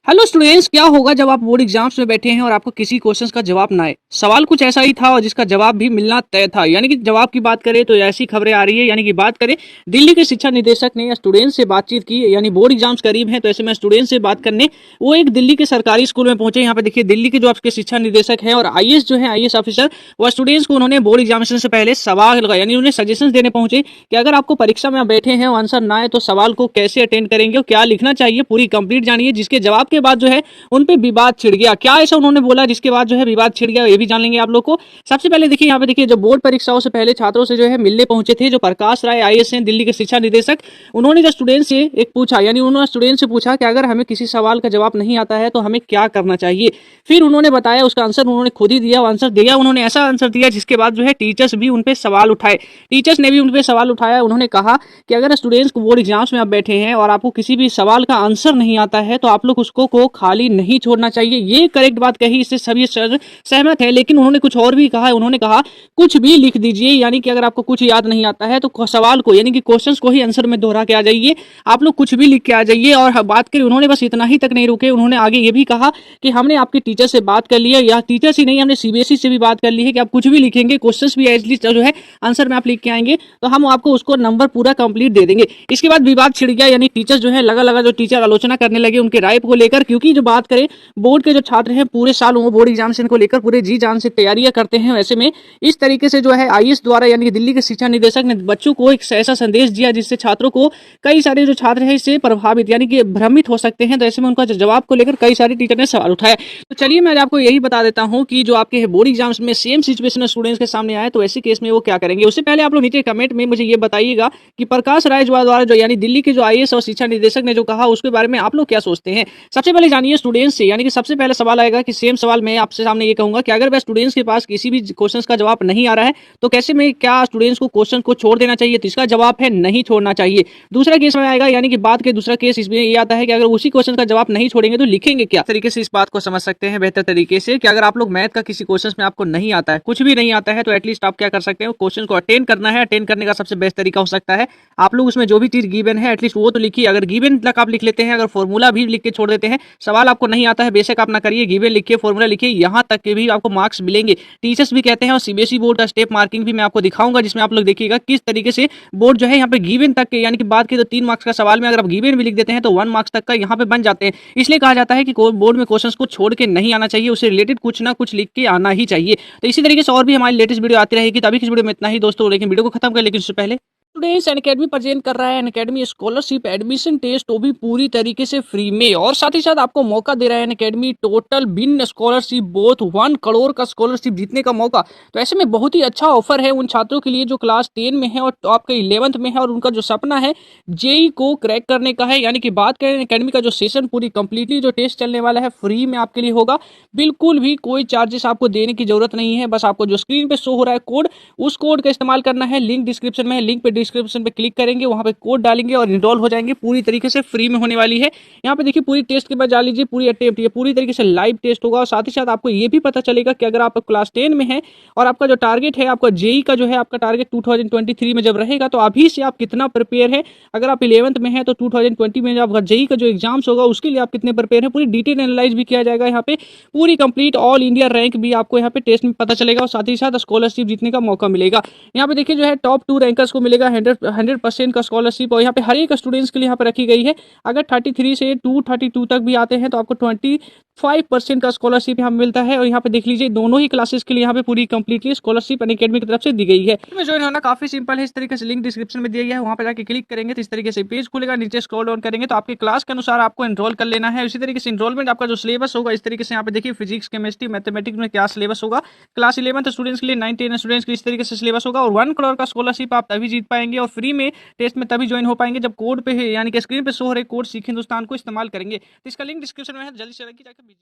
Hello students, क्या होगा जब आप बोर्ड एग्जाम्स में बैठे हैं और आपको किसी क्वेश्चन का जवाब ना आए। सवाल कुछ ऐसा ही था और जिसका जवाब भी मिलना तय था। यानी कि जवाब की बात करें तो ऐसी खबरें आ रही है। यानी कि बात करें, दिल्ली के शिक्षा निदेशक ने स्टूडेंट्स से बातचीत की। यानी बोर्ड एग्जाम्स करीब हैं तो ऐसे में स्टूडेंट्स से बात करने वो एक दिल्ली के सरकारी स्कूल में पहुंचे। यहाँ पे देखिए, दिल्ली के जो आपके शिक्षा निदेशक हैं और आईएएस जो है, आईएएस ऑफिसर, वो स्टूडेंट्स को उन्होंने बोर्ड एग्जामिनेशन से पहले सवाल लगाया। यानी उन्हें सजेशन देने पहुंचे कि अगर आपको परीक्षा में आप बैठे हैं और आंसर ना आए तो सवाल को कैसे अटेंड करेंगे और क्या लिखना चाहिए, पूरी कंप्लीट जानिए। जिसके जवाब के बाद जो है उन पे विवाद छिड़ गया। क्या ऐसा उन्होंने बोला जिसके बाद जो है विवाद छिड़ गया, ये भी जान लेंगे आप लोग को। सबसे पहले देखिए, यहाँ पे देखिए, जो बोर्ड परीक्षाओं से पहले छात्रों से जो है मिलने पहुंचे थे जो प्रकाश राय आईएएस हैं, दिल्ली के शिक्षा निदेशक, उन्होंने जो स्टूडेंट से एक पूछा, यानी उन्होंने स्टूडेंट से पूछा कि अगर हमें किसी सवाल का जवाब नहीं आता है तो हमें क्या करना चाहिए। फिर उन्होंने बताया, उसका आंसर उन्होंने खुद ही दिया। आंसर दिया उन्होंने, ऐसा आंसर दिया जिसके बाद जो है टीचर्स भी उन पे सवाल उठाए। टीचर्स ने भी उन पे सवाल उठाया। उन्होंने कहा कि अगर स्टूडेंट्स को बोर्ड एग्जाम्स में आप बैठे हैं और आपको किसी भी सवाल का आंसर नहीं आता है तो आप लोग उसको को खाली नहीं छोड़ना चाहिए। ये करेक्ट बात कही, इससे सभी सर सहमत है। लेकिन उन्होंने कुछ और भी कहा। उन्होंने कहा कुछ भी लिख दीजिए, यानी कि अगर आपको कुछ याद नहीं आता है तो सवाल को, यानी कि क्वेश्चंस को ही आंसर में दोहरा के आ जाइए। आप लोग कुछ भी लिख के आ जाइए। और बात करें, उन्होंने बस इतना ही तक नहीं रुके। उन्होंने आगे ये भी कहा कि हमने आपके टीचर से बात कर लिया, या टीचर से नहीं, हमने सीबीएसई से भी बात कर ली है कि आप कुछ भी लिखेंगे, क्वेश्चंस भी एटलीस्ट जो है आंसर में आप लिख के आएंगे तो हम आपको उसको नंबर पूरा कंप्लीट दे देंगे। इसके बाद विवाद छिड़ गया। यानी टीचर जो है लगा लगा जो टीचर आलोचना करने लगे उनके राय को लेकर। क्योंकि जो बात करें, बोर्ड के जो छात्र हैं पूरे साल वो बोर्ड एग्जामिनेशन को लेकर पूरे जी जान से तैयारियां करते हैं। वैसे में इस तरीके से जो है आईएएस द्वारा, यानी कि दिल्ली के शिक्षा निदेशक ने बच्चों को एक ऐसा संदेश दिया जिससे छात्रों को, कई सारे जो छात्र हैं इससे प्रभावित, यानी कि भ्रमित हो सकते हैं। तो ऐसे में उनका जवाब को लेकर कई सारे टीचर ने सवाल उठाया। तो चलिए मैं आपको यही बता देता हूं कि जो आपके बोर्ड एग्जाम्स में सेम सिचुएशन स्टूडेंट्स के सामने आए तो ऐसे केस में वो क्या करेंगे। उससे पहले आप लोग नीचे कमेंट में मुझे ये बताइएगा कि प्रकाश राय द्वारा जो, यानी दिल्ली के जो आईएएस और शिक्षा निदेशक ने जो कहा उसके बारे में आप लोग क्या सोचते हैं। सबसे पहले जानिए स्टूडेंट्स से। यानी कि सबसे पहले सवाल आएगा कि सेम सवाल मैं आपसे सामने ये कहूंगा कि अगर वह स्टूडेंट्स के पास किसी भी क्वेश्चन का जवाब नहीं आ रहा है तो कैसे में क्या स्टूडेंट्स को क्वेश्चन को छोड़ देना चाहिए। तो इसका जवाब है नहीं छोड़ना चाहिए। दूसरा केस में आएगा, यानी कि बात के दूसरा केस इसमें ये आता है कि अगर उसी क्वेश्चन का जवाब नहीं छोड़ेंगे तो लिखेंगे क्या। तरीके से इस बात को समझ सकते हैं बेहतर तरीके से कि अगर आप लोग मैथ का किसी क्वेश्चन में आपको नहीं आता है, कुछ भी नहीं आता है, तो एटलीस्ट आप क्या कर सकते हैं, क्वेश्चन को अटेंड करना है। अटेंड करने का सबसे बेस्ट तरीका हो सकता है आप लोग उसमें जो भी चीज गिवन है एटलीस्ट वो तो लिखिए। अगर गिवन तक आप लिख लेते हैं, अगर फॉर्मूला भी लिख के छोड़ देते हैं, सवाल आपको नहीं आता है बेशक आप ना करिए, गिवन लिखिए, फॉर्मूला लिखिए, यहाँ तक के भी आपको मार्क्स मिलेंगे। टीचर्स भी कहते हैं। और सीबीएसई बोर्ड का स्टेप मार्किंग भी मैं आपको दिखाऊंगा जिसमें आप लोग देखिएगा किस तरीके से बोर्ड जो है यहाँ पे गिवन तक के, यानी कि बात की तो 3 मार्क्स का सवाल में अगर आप गिवन भी लिख देते हैं तो 1 मार्क्स तक का यहाँ पे बन जाते हैं। इसलिए कहा जाता है कि बोर्ड में क्वेश्चंस को छोड़ के नहीं आना चाहिए, उससे रिलेटेड कुछ ना कुछ लिख के आना ही चाहिए। तो इसी तरीके से और भी हमारी लेटेस्ट वीडियो आती रहेगी। तो अभी इस वीडियो में इतना ही दोस्तों, लेकिन वीडियो को खत्म कर, लेकिन उससे पहले स्टूडेंट्स अनअकैडमी प्रेजेंट कर रहा है अनअकैडमी स्कॉलरशिप एडमिशन टेस्ट, वो भी पूरी तरीके से फ्री में। और साथ ही साथ आपको मौका दे रहा है Unacademy total win scholarship both 1 crore का स्कॉलरशिप जीतने का मौका। तो ऐसे में बहुत ही अच्छा ऑफर है उन छात्रों के लिए जो क्लास 10 में है और आपका 11th में है और उनका जो सपना है जेई को क्रैक करने का है। यानी कि बात करें अनअकैडमी का जो सेशन पूरी कंप्लीटली जो टेस्ट चलने वाला है फ्री में आपके लिए होगा। बिल्कुल भी कोई चार्जेस आपको देने की जरूरत नहीं है। बस आपको जो स्क्रीन पे शो हो रहा है कोड, उस कोड का इस्तेमाल करना है। लिंक डिस्क्रिप्शन में है, लिंक पे डिस्क्रिप्शन पे क्लिक करेंगे, वहां पे कोड डालेंगे और इनरोल हो जाएंगे। पूरी तरीके से फ्री में होने वाली है। यहाँ पे देखिए पूरी टेस्ट के बाद डाल लीजिए, पूरी अटेम्प्ट, ये पूरी तरीके से लाइव टेस्ट होगा। और साथ ही साथ आपको ये भी पता चलेगा कि अगर आप क्लास 10 में है और आपका जो टारगेट है, आपका जेई का जो है आपका टारगेट 2023 में जब रहेगा तो अभी से आप कितना प्रिपेयर है। अगर आप 11th में है तो 2020 में आपका जेई का जो एग्जाम्स होगा उसके लिए आप कितने प्रिपेयर है, पूरी डिटेल एनालाइज भी किया जाएगा। यहाँ पे पूरी कंप्लीट ऑल इंडिया रैंक भी आपको यहाँ पे टेस्ट में पता चलेगा और साथ ही साथ स्कॉलरशिप जीतने का मौका मिलेगा। यहाँ पे देखिए जो है टॉप 2 रैंकर्स को मिलेगा 100% का स्कॉलरशिप। और यहाँ पे हर एक स्टूडेंट्स के लिए यहाँ पे रखी गई है। अगर 33 से 232 तक भी आते हैं तो आपको 25% का स्कॉलरशिप यहाँ मिलता है। और यहाँ पे देख लीजिए दोनों ही क्लासेस के लिए यहाँ पे पूरी कंप्लीटली स्कॉलरशिप अनअकैडमी की तरफ से दी गई है। इसमें ज्वाइन होना काफी सिंपल है। इस तरीके से लिंक डिस्क्रिप्शन में दिया गया है, वहां पे जाके क्लिक करेंगे तो इस तरीके से पेज खुलेगा। नीचे स्क्रॉल डाउन करेंगे तो आपके क्लास के अनुसार आपको एनरोल कर लेना है। इसी तरीके से एनरोलमेंट आपका जो सिलेबस होगा इस तरीके से यहाँ पे देखिए फिजिक्स, केमिस्ट्री, मैथमेटिक्स में क्या सिलेबस होगा। क्लास 11th स्टूडेंट्स के लिए, 9, 10 स्टूडेंट्स के लिए इस तरीके से सिलेबस होगा। और 1 करोड़ का स्कॉलरशिप आप तभी जीत पाएंगे और फ्री में टेस्ट में तभी ज्वाइन हो पाएंगे जब कोड पे है, यानी कि स्क्रीन पे शो हो रहे कोड सीख हिंदुस्तान को इस्तेमाल करेंगे। तो इसका लिंक डिस्क्रिप्शन में है, जल्दी से जाकर